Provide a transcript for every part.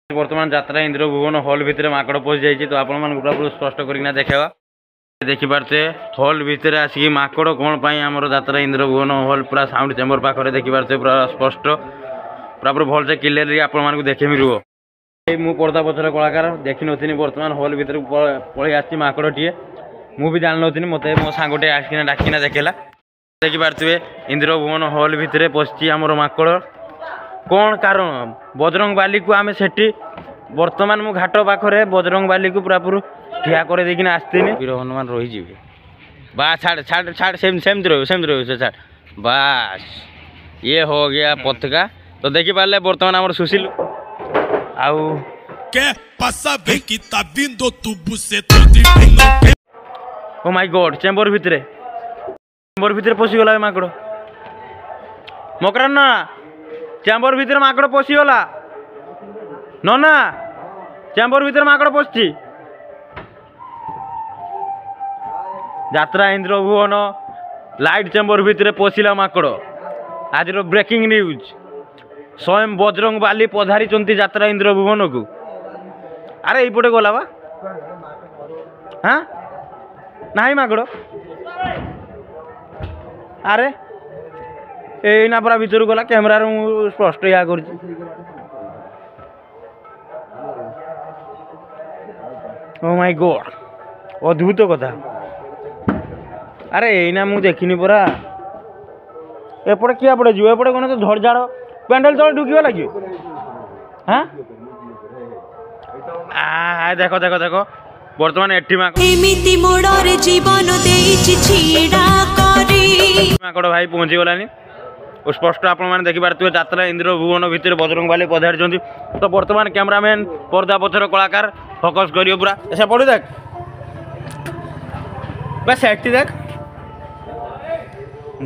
बर्तमान यात्रा इंद्र भुवन हॉल भितर माकड़ पशि जाइए तो आपण मानक पूरा स्पष्ट करना देखा देखिपारे हॉल भितर आसिक माकड़ कौन पाई आमर यात्रा इंद्र भुवन हॉल पूरा साउंड चेम्बर पाखे देखिपारे पूरा स्पष्ट पूरा पूरा भलसे क्लियरली आपण मानक देखेमी रुह मु पर्दा पछर कलाकार देखी नी बर्तमान हॉल भितर पलि आसी माकड़े मुझे जान नी मत मो सांगटे आसिना डाकिना देखला देखिपारे इंद्र भुवन हॉल भितर पशि आमर माकड़ कौन कारण बजरंग बाली को आम सेठी बर्तमान मु घाट पाखे बजरंग बाली को पूरा पूरा ठिया कर देकिना आसतीनि वीर हनुमान रही बा छाड़ छाड़ छाड़ सेमती रही से छाड़ बास ये हो गया पथका तो देखी पारे बर्तमान आम सुशील ओ माय गॉड चेम्बर भितर पशिगला माकड़ मकरान ना चेम्बर भितर माकड़ पशिगला ना चेम्बर भितर माकड़ पशि यात्रा इंद्र भुवन लाइट चेम्बर भितर पशिला माकड़ आज ब्रेकिंग न्यूज स्वयं बजरंग बाली पधारी यात्रा इंद्र भुवन को अरे यपटे गला बा हाँ ना माकड़ अरे एना पूरा भीतर गला कैमेरा स्पष्ट या कर ओ माय गॉड अद्भुत कथा अरे एना मु देखनी परा एपटे किया पड़े जो एपटे कौन तो झड़झाड़ पेंडल तले ढुकवा लगे हाँ देखो देखो देखो बर्तमान एठी माकड़ भाई पहुंची गलानी स्पष्ट आपण मैंने देखिपारे यात्रा इंद्र भुवन भितर बजरंग बाली पधारी तो बर्तमान कैमरामैन पर्दा पथर कलाकार फोकस करियो पूरा ऐसा पड़ू देख बस सेठी देख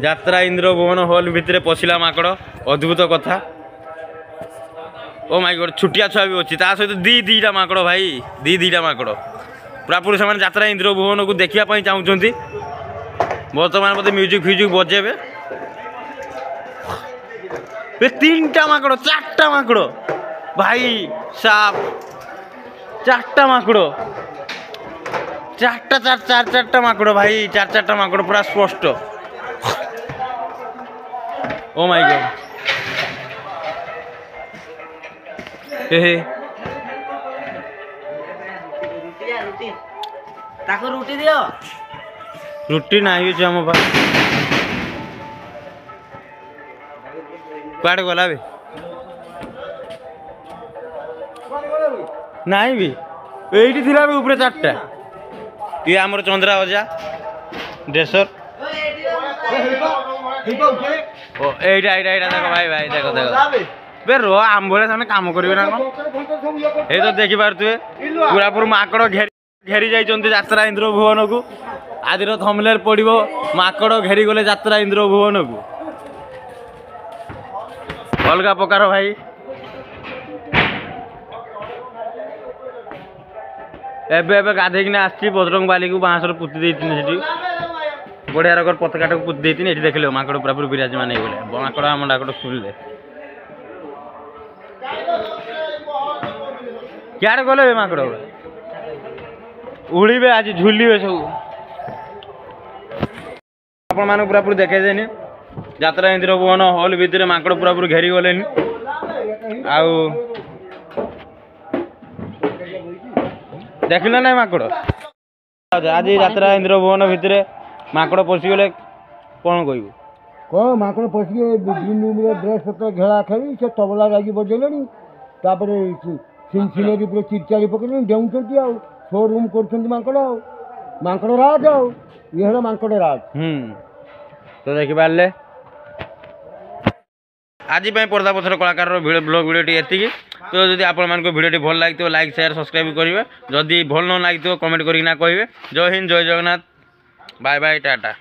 यात्रा इंद्र भुवन हॉल भितर पशिला माकड़ अद्भुत कथा ओ माय गॉड छुटिया छुआ भी अच्छी सहित दीटा माकड़ भाई दीटा माकड़ पूरा पूरी से यात्रा इंद्र भुवन को देखा चाहते बर्तमान मत म्यूजिक फ्यूजिक बजेबे तीनटा माकड़ चारटा माकड़ भाई साफ चारटा माकड़ चारटा माकड़ भाई चारटा माकड़ पूरा स्पष्ट ओ माय गॉड हे ताको रोटी दियो रुटी नहीं होम पास कुआड़े गला भी नहीं भी ये थिला भी ऊपर चारटा ये आमर चंद्रा अजा ड्रेसर एटा देखो भाई भाई देखो देखो बे रो आम भले से काम करेंगे ना ये तो देखी पारे पूरा पूरा माकड़ घेरी जाइए यात्रा इंद्र भुवन को आज थंबनेल पड़ो माकड़ घेरी गले यात्रा इंद्र भुवन को अलग प्रकार भाई एबे गाधेकिना आसी बजरंग बाली को बाँसर पुति देती बढ़िया रकर पताका को पुति देती ये देख लो माकड़ पूरा पूरी विराजमान हो गले माकड़ आम डाकड़ शुणिले क्या गले माकड़ उड़े आज झुलिबे सब आपण मान पूरा पूरी देखे देनी यात्रा इंद्र भुवन हॉल भितर माकड़ पूरा पूरी घेरी गले देखल ना माकड़ आज यात्रा इंद्र भुवन भितर माकड़ पशिगले कौन कहू कौन माकड़ पशिगे ड्रेस पत्र घेड़ा खेली से तबला जाकि बजेले सिनसिनरी पूरा चिरचारी पकड़ डेउंट आ शोरूम कर माकड़ राज ये माकड़ राज तो देखी पारे आज पर्दा पथर कलाकार ब्लॉग वीडियो एति तो जदि आपण भिडियो भल लगे लाइक शेयर सब्सक्राइब करेंगे जदि भल न लगे कमेंट करना कहे जय हिंद जय जगन्नाथ बाय बाय टाटा।